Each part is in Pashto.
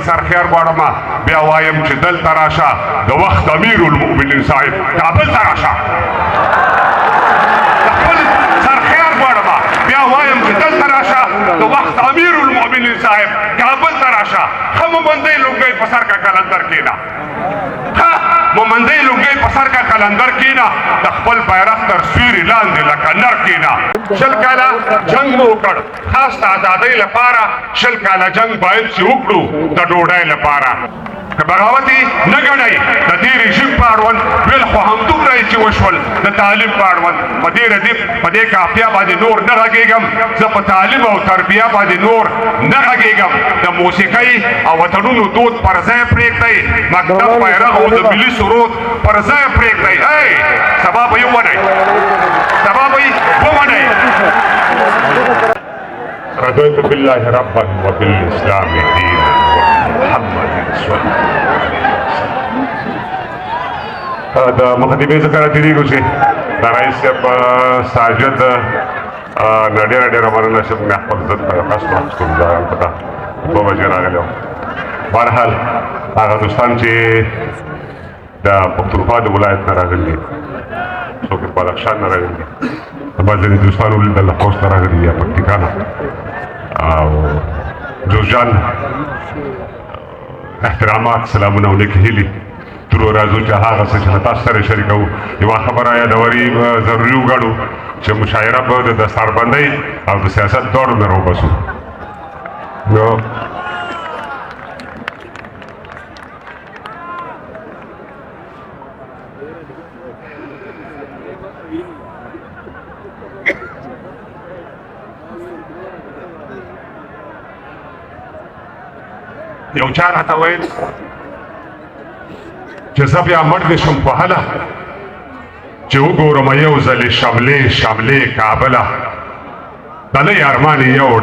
سرخيار غواړم بیا وایم چې دلته راشه د وخت امیر المؤمنین صاحب کابل ته راشه خپل سرخيار غواړم بیا وایم چې دلته راشه د وخت امیر المؤمنین صاحب کابل ته راشه خمو باندې لوګي په سر کا کلندر کېنا مومندی لوګي په سر کا کلندر کېنا د خپل بیرغ تر سیوري لاندې لکه نر کېنا شل کاله جنگ مو وکړ خاص د ازادۍ لپاره شل کاله جنگ باید چې وکړو د ډوډۍ لپاره که بغاوت یې نه ګڼئ د دې رژیم په اړوند ویل خو همدومره یې چې وشول د تعلیم په اړوند په دې کافیه باندې نور نه غږېږم زه په تعلیم او تربیه باندې نور نه غږېږم د موسیقۍ او وطنونو دود پر ځای پرېږدئ مکتب بیرغ او د ملي سرود پر ځای پرېږدئ سبا به یې ومنئ رضيت بالله ربا وبالإسلام دينا ومحمد رسول دا مخدمه ذکر تیریږي چې دا رئیس صاحب ساجد ډېره مننه چې موږ خپل عزت ته خاص وخت کوم ځای پتا په وجه راغلو بهرحال هغه دوستان چې د پښتونخوا د ولایت نه راغلي څوک په بدخشان نه راغلي بعضې دوستانو د خوست نه راغلي یا پکتیکا نه او جوزجان احترامات سلامونه او نیک هیلې ترو راځو چې هغه څه چې تاسو سره شریکوو یوه خبره یادوري ضروري وګڼو چې مشاعره به د دستاربندۍ او د سیاست دواړو نه راوباسو نو یو چا راته ویل چې زه بیا مړ دې شم په هله چې وګورم یو ځلې شملې کابله د لۍ ارمان یې یوړ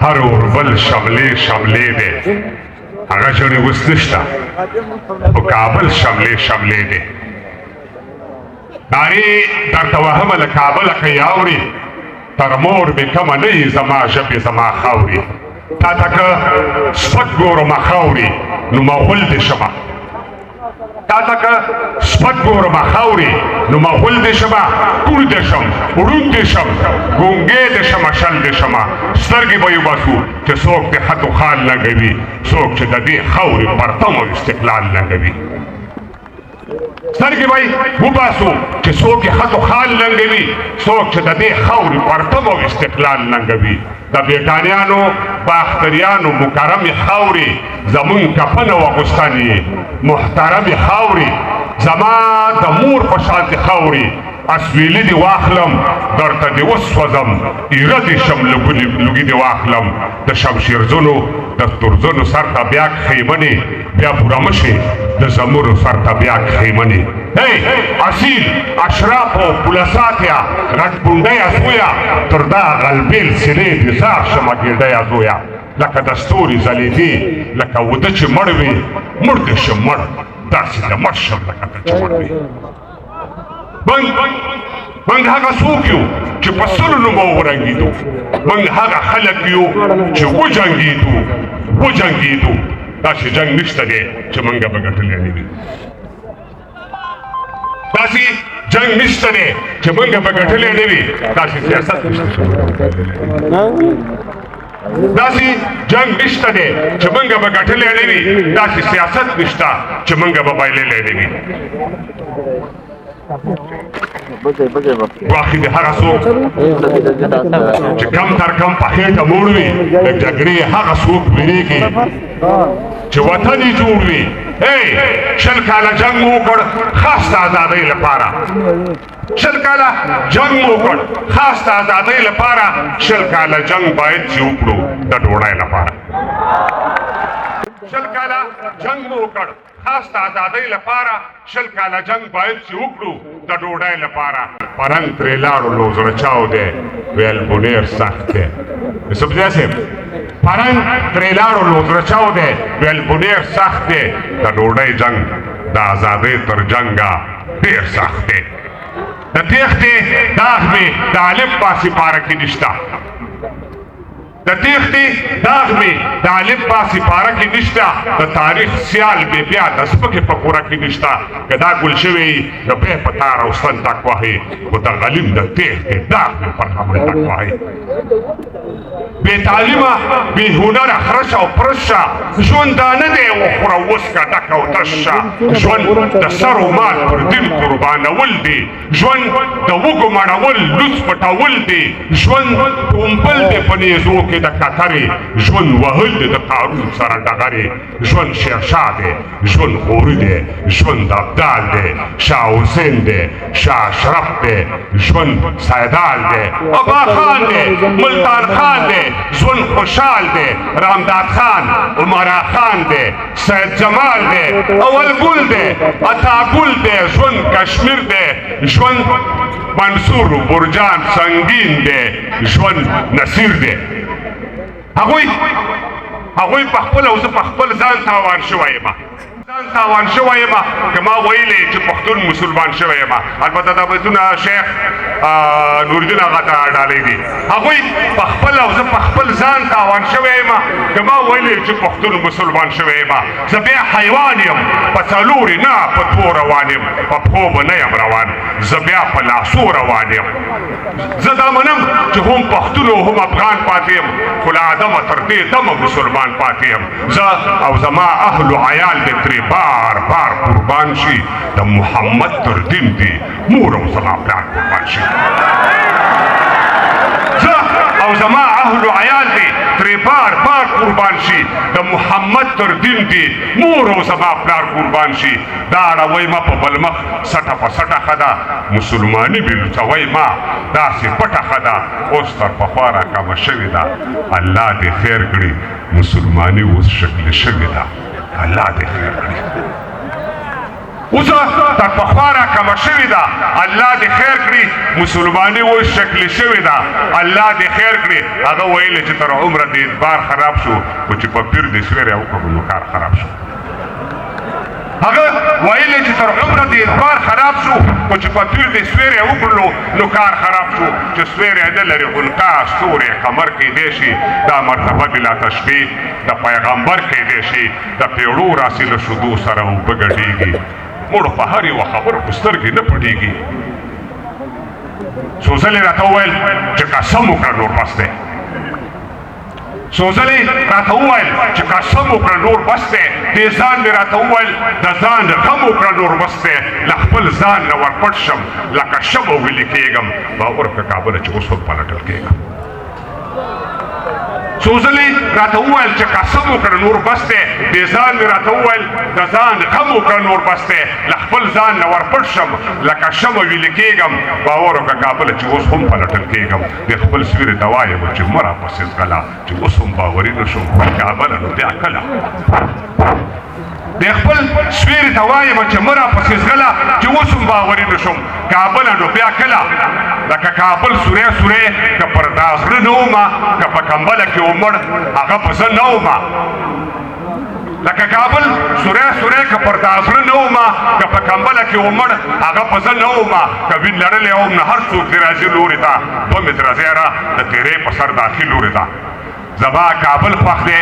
هر اوربل شملې دی هغه ژڼې اوس نشته خو کابل شملې دی نارې درته وهمه له کابله که یې اوري تر مور مې کمه نه یي زما ژبې زما خاورې تا ته که سپک ګورم خاورې نو مغول دې شمه تا ته که سپک ګورم خاورې نو مغول دې شمه کوڼ دې شم ړوند دې شم ګونګې دې شمه شل دې شمه سترګې به یې وباسو چې څوک دې خط و خال لګوي څوک چې د دې خاورې پرتم او استقلال لګوي سترګې به یې وباسو چې څوک یې خط و خال لنګوي څوک چې د دې خاورې پرتم او استقلال لنګوي د برټانیانو باختریانو مکرمې خاورې زمونږ کفن او اغوستن یې محترمې خاورې زما د مور په شانتې خاورې اسویلي دې واخلم درته دې وسوځم ایره دې شم لوګي دې واخلم د شمشیرزونو د تورزونو سر ته بیا خیمنې بیا پوره مشې د زمرو سر ته بیا خیمنې اصیل اشرافو پولساتیا غټ بونډۍ ازویا تر دا غلبیل سینې دې زار شمه ګېډۍ ازویا لکه د ستوري ځلېدې لکه وده چې مړ وي مړ دې شم مړ داسې د مړ شم لکه ته چې مړ وي موږ هغه څوک یو چې په سلو نومه ورنګېدو موږ هغه خلک یو چې وجنګېدو داسې جنګ نشته دی چې موږ به ګټلی نه وي داسې جنګ نشته دی چې موږ به ګټلی نه وي داسې سیاست نشته داسې جنګ نشته دی چې موږ به ګټلی نه وي داسې سیاست نشته چې موږ به بایللی نه وي واخې د هغه څوک چې کم تر کم په خېټه موړ وي د جګړې هغه څوک وېرېږي چې وطن یې جوړ وي شل کاله جنګ مو وکړ خاص د ازادۍ لپاره شل کاله جنګ مو وکړ خاص د ازادۍ لپاره شل کاله جنګ باید چې وکړو د ډوډۍ لپاره شل کاله جنګ مو وکړ خاص د ازادۍ لپاره شل کاله جنګ باید چې وکړو د ډوډۍ لپاره پرنګ ترې لاړو نو زړه چاو دی ویل بونیر سخت دی یوسف ضیاء صاحب پرنګ ترې لاړو نو زړه چاو دی ویل بونیر سخت دی د ډوډۍ جنګ د ازادۍ تر جنګه ډېر سخت دی د تېښتې داغ مې د عالم په سپاره کې نشته د تیښتې داغ مې د الف با سپاره کې نشته د تاریخ سیال مې بیا د سپکې په کوره کې نشته که دا ګل شوی د بیا په تار او ستن ټک وهي خو د غلیم د تیښتې داغ مې پر غمل ټک وهي بې تعلیمه بې هنره خرش او پرشه ژوند دا نه دی وخوره وسکه ډک او تش شه ژوند د سر و مال پر دین قربانول دی ژوند د وږو مړول لوڅ پټول دی ژوند ټومبل دی په نیزو کې د کترې ژوند وهل دی د قارون سره ډغرې ژوند شیرشاه دی ژوند غوري دی ژوند ابدال دی شاه حسین دی شاه اشرف دی ژوند سیدال دی ابا خان دی ملتان خان دی ژوند خوشحال دی رامداد خان عمرا خان دی سید جمال دی اول ګل دی عطا ګل دی ژوند کشمیر دی ژوند منصور برجان سنگین دی ژوند نصیر دی هغوی په خپل او زه په خپل ځان تاوان شوی یم ځان تاوان شوی یم که ما ویلې چې پښتون مسلمان شوی یم البته دا بیتونه شیخ نورالدین هغه ته ډالۍ دي هغوی په خپل او زه په خپل ځان تاوان شوی یم که ما ویلې چې پښتون مسلمان شوی یم زه بیا حیوان یم په څلورې نه په دوو روان یم په پښو به نه یم روان زه بیا په لاسو روان یم زه دا منم چې هم پښتون او هم افغان پاتې یم خو له آدمه تر دې دمه مسلمان پاتې یم زه او زما اهل و عیال دې ترې بار بار قربان شي د محمد تر دین دي مور او زما پلار قربان شي زه او زما اهل و عیال دې ترې بار بار قربان شي د محمد تر دین دي مور او زما پلار قربان شي دا اړوی ما په بل مخ سټه په سټه ښه ده مسلماني بې لوڅوی ما داسې پټه ښه ده اوس تر پخوا راکمه شوې ده الله دې خیر کړي مسلماني اوس شکل شوې ده الله دې خیر کړي اوس تر پخوا راکمه شوې ده الله دې خیر کړي مسلماني اوس شکل شوې ده الله دې خیر کړي هغه ویلې چې تر عمره دې اعتبار خراب شو خو چې په پیر دې سویری وکړو نو کار خراب شو هغه ویلې چې تر عمره دې اعتبار خراب شو خو چې په پیر دې سویری وکړلو نو کار خراب شو چې سویری نه لري غلقا ستوري قمر کیدی شي دا مرتبه بلا تشبیه د پیغمبر کیدی شي د پیړو راسي له شدو سره اوبه ګډېږي مړو په هر یوه خبرو په سترګې نه پټېږي څو ځلې راته وویل چې قسم وکړه نور بس دی څو ځلې راته وویل چې قسم وکړه نور بس دی دې ځان مې راته وویل د ځان غم وکړه نور بس دی له خپل ځان نه ورپټ شم لکه شبه ویلې کېږم باور که کابله چې اوس هم پلټل کېږم څو ځلې راته وویل چې قسم وکړه نور بس دی دې ځان مې راته وویل د ځان غم وکړه نور بس دی له خپل ځان نه ورپټ شم لکه شمه ویلې کېږم باور وکړه کابله چې اوس هم پلټل کېږم د خپل سویرې ته وایم چې مه راپسې ځغله چې اوس هم باوري نه شم کابله نو بیا کله د خپل سویرې ته وایم چې مه راپسې ځغله چې اوس هم باوري نه شم کابله نو بیا کله لکه کابل سوری سوری که پر دا زړه نه ومه که په کمبله کې ومړ هغه په زه نه ومه لکه کابل سوری سوری که پر دا زړه نه ومه که په کمبله کې ومړ هغه په زه نه ومه که وین لرلی وم نه هر څوک دې راځي لورې ته 2 متره زیره د تیرې په سر داخل لورې ته زما کابل خوښ دی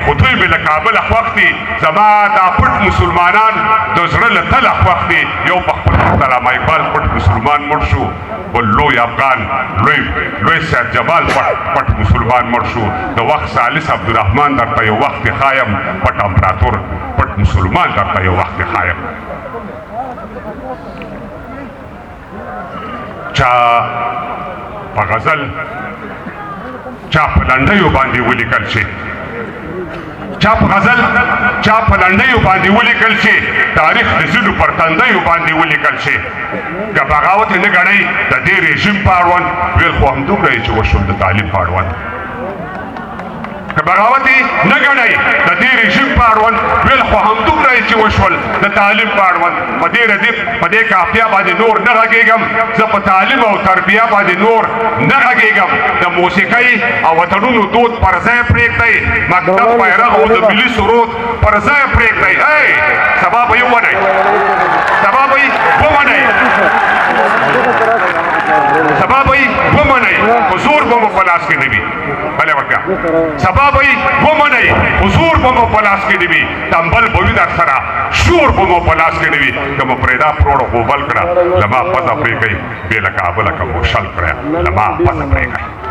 خو دوی مې له کابله خوښ دي زما دا پټ مسلمانان د زړه له تله خوښ دي یو په خپل وخت علامه اقبال پټ مسلمان مړ شو بل لوی افغان لوی سید جمال پټ مسلمان مړ شو د وخت ثالث عبدالرحمن درته یو وخت خایم پټ امپراتور پټ مسلمان درته یو وخت خایم چا په غزل چا په لنډیو باندې ولیکل شي چا په غزل چا په لنډیو باندې ولیکل شي تاریخ د ځینو پر تندیو باندې ولیکل شي که بغاوت یې نه ګڼئ د دې رژیم په اړوند ویل خو همدومره یې چې وشول د تعلیم په اړوند که بغاوت یې نه ګڼئ د دې رژیم په اړوند ویل خو همدومره یې چې وشول د تعلیم په اړوند په دې ردیف په دې قافیه باندې نور نه غږېږم زه په تعلیم او تربیه باندې نور نه غږېږم د موسیقۍ او وطنونو دود پر ځای پرېږدئ مکتب بیرغ او د ملي سرود پر ځای پرېږدئ سبا به یې ومنئ سبا به یې ومنئ سبا به یې ومنئ خو زور به مو په لاس کې نه وي په ورکواله ورکا سبا به ومنئ حضور به مو په لاس کې دی وي تنبل به وي در سره شور به مو په لاس کې دی وي که مو پرېدا پروړه غوبل کړه لما پزه پرې کوي بې له کابله که مو شل کړه لما پزه پرې کوي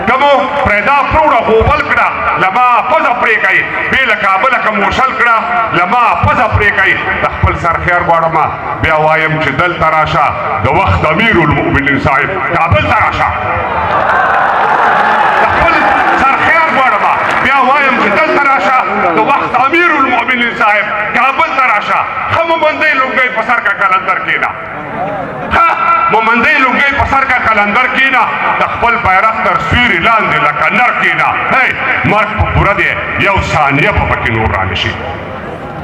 کمو پرېدا پروړه غوبل کړه لما پزه پرې کوي بې له کابله که مو شل کړه لما پزه پرې کوي د خپل سر خیر غواړم بیا وایم چې دلته راشه د وخت امیر المؤمنین صاحب کابل ته راشه د خپل سر خیر غواړم بیا وایم چې دلته راشه د وخت امیر المؤمنین صاحب کابل ته راشه ښه مومندۍ لونګۍ په سر کا کلندر کېنه مومندۍ لونګۍ په سر کا کلندر کېنه د خپل بیرغ تر سیوري لاندې لکه نر کېنه مرګ په پوره دی یو ثانیه به پکې نور رانشي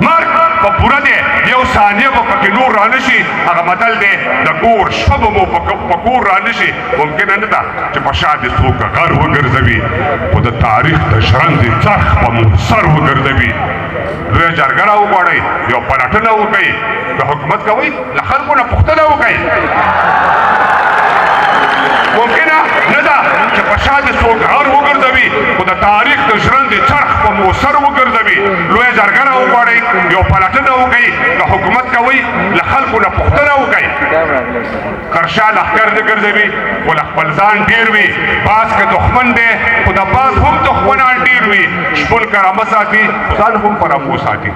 مرګ په پوره دی یو ثانیه به پکې نور رانشي هغه متل دی د کور شپه به مو په کور رانشي ممکنه نه ده چې په شا دې څوک غر وګرځوي خو د تاریخ د ژرندې څرخ به مو سر وګرځوي لویه جرګه راوغواړئ یو پلټنه وکړئ که حکومت کوئ له خلکو نه پوښتنه وکړئ ممکنه نه ده چې په شا دې څوک غر وګرځوي خو د تاریخ د ژرندې څرخ به مو سر وګرځوي لویه جرګه راوغواړئ یو پلټنه وکړئ که حکومت کوئ له خلکو نه پوښتنه وکړئ کرشا لښکر دې ګرځوي خو له خپل ځان ډېر وي باز که دښمن دی خو د باز هم دښمنان ډېر وي شپون کرامه ساتي خو ځان هم پر امو ساتي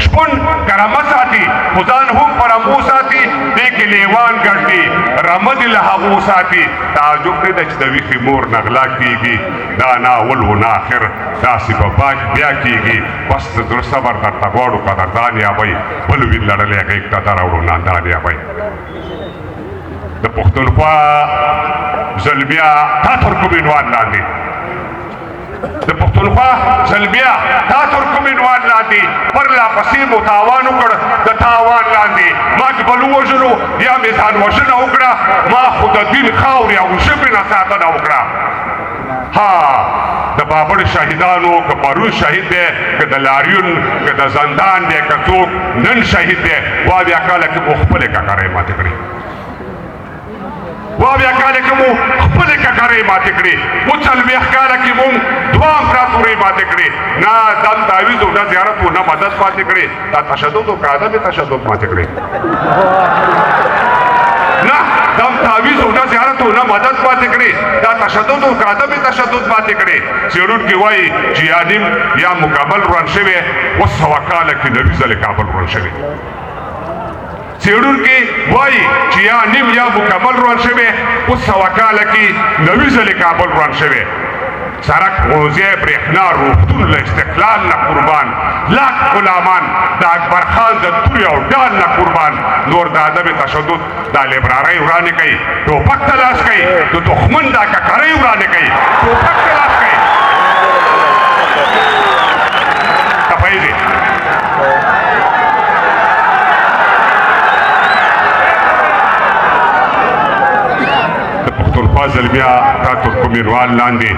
شپون کرامه ساتي خو ځان هم پر امو ساتي دې کې لیوان ګرځي رمه دې له هغو ساتي تعجب نه ده چې د ویښې مور نغلا کېږي دا ناول و نه آخر داسې به باک بیا کېږي بس د زړه صبر درته غواړو قدردان یابئ بل وي لړلی غېږ ته دراوړو ناندان یابئ د پښتونخوا زلمیا تا ترکمنوال لاندې د پښتونخوا زلمیا تا ترکمنوال لاندې پرلا پسې مو تاوان وکړ د تاوان لاندې ما که بل ووژلو یا مې ځان وژنه وکړه ما خو د دین خاورې او ژبې نه ساتنه وکړه ها د بابړ شهیدانو که پرون شهید دی که د لاریون که د زندان دی که څوک نن شهید دی وا بیا کاله کې مو خپلې ککرۍ ماتې کړې وا بیا کاله کې مو خپلې ککرۍ ماتې کړې و څلوېښت کاله کې مو دوه امپراتورۍ ماتې کړې نه دم تعویض و نه زیارت و نه مدد ماتې کړې دا تشدد و که عدم تشدد ماتې کړې نه دم تعویض و نه زیارت و نه مدد ماتې کړې دا تشدد و که عدم تشدد ماتې کړې څېړونکي وایي چې یا نیم یا مکمل روان شوی 200 کاله کې نوي ځلې کابل روان شوی څېړونکي وایي چې یا نیم یا مکمل روان شوی 200 کاله کې نوي ځلې کابل روان شوی سرک ښوونځی برېښنا روغتون له استقلال نه قربان لاک غلامان د اکبر خان د تورې او ډال نه قربان نور د عدم تشدد دا لیبرارۍ ورانې کوي ټوپک ته لاس کوي د دښمن دا ککرۍ ورانې کوي ټوپک ته لاس کوي ته پوهېږې د پښتونخوا زلمیا تا ترکمنوال لاندې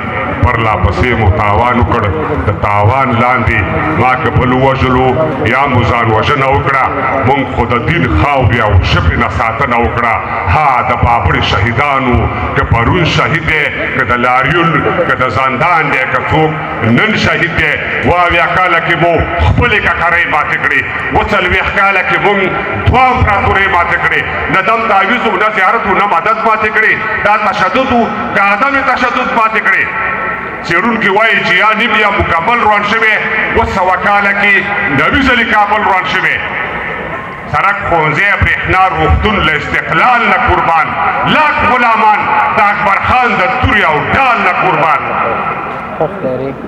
پرلا پسې مو تاوان وکړ د تاوان لاندې ما که بل وژلو یا مو ځان وژنه وکړه مونږ خو د دین خاورې او ژبې نه ساتنه وکړه ها د بابړ شهیدانو که پرون شهید دی که د لاریون که د زندان دی که څوک نن شهید دی اویا کاله کې مو خپلې ککرۍ ماتې کړې 40 کاله کې مونږ دوه امپراتورۍ ماتې کړې نه دم تعویض و نه زیارت و نه مدد ماتې کړې دا تشدد و که عدم تشدد ماتې کړې څېړونکي وایي چې یا نیم یا مکمل روان شوی 200 کاله کې نوي ځلې کابل روان شوی سرک ښوونځی برېښنا روغتون له استقلال نه قربان لاک غلامان د اکبر خان د تورې او ډال نه قربان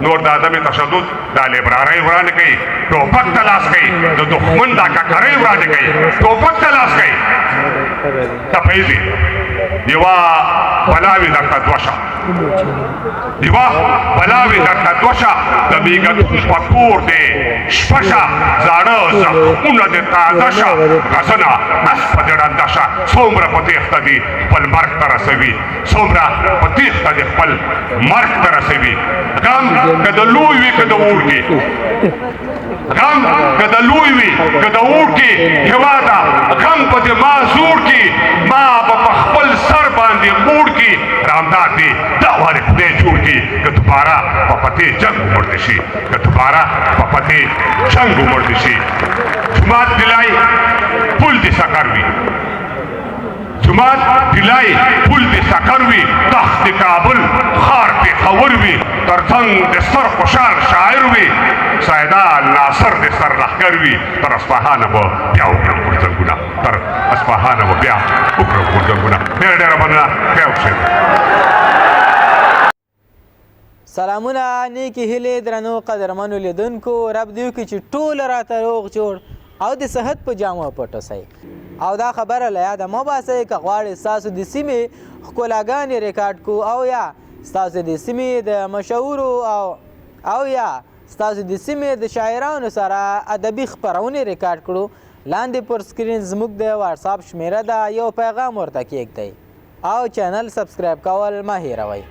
نور د عدم تشدد دا لیبرارۍ ورانې کوي ټوپک ته لاس کوي د دښمن دا ککرۍ ورانې کوي ټوپک ته لاس کوي ته پوهېږې یوه بلاوې درته دوه شه یوه بلاوې درته دوه شه د میږتون په کور دی شپه شه زاړه زخمونه دې تازه شه غزنه اسپه دې ړنده شه څومره په تېښته دي خپل مرګ ته رسوي څومره په تېښته دي خپل مرګ ته رسوي غم که د لوی وي که د اوړکي غم که د لوی وي که د اوړکي هېواده غم په دې ما زور کې ما به په خپل سر باندې موړ کې رامداد دی دا والے خدای جوړ کړي که دوباره په پتې جنګ ومړ شي که دوباره په پتې جنګ ومړ شي جماعت دلای پل دې سکر وي جماعت دلای پل دې سکر وي تخت کابل خار پېښور وي تر څنګ د سر خوشحال شاعر وي سیدال ناصر د سر لښکر وي تر اصفهانه به بیا وکړم غورځنګونه تر اصفهانه به بیا وکړم غورځنګونه ډېره ډېره مننه بیا وکړئ سلامونه نیکې هیلې درنو قدرمنو لیدونکو رب دې وکړي چې ټول راته روغ جوړ او د صحت په جامو پټ اوسئ او دا خبره له یاده مه باسئ که غواړئ ستاسو د سیمې ښکلاګانې ریکارډ کړو او یا ستاسو د سیمې د مشهورو او یا ستاسو د سیمې د شاعرانو سره ادبي خپرونې ریکارډ کړو لاندې پر سکرین زموږ د واتساپ شمیره ده یو پیغام ورته کیږدئ او چینل سبسکرایب کول مه هیروئ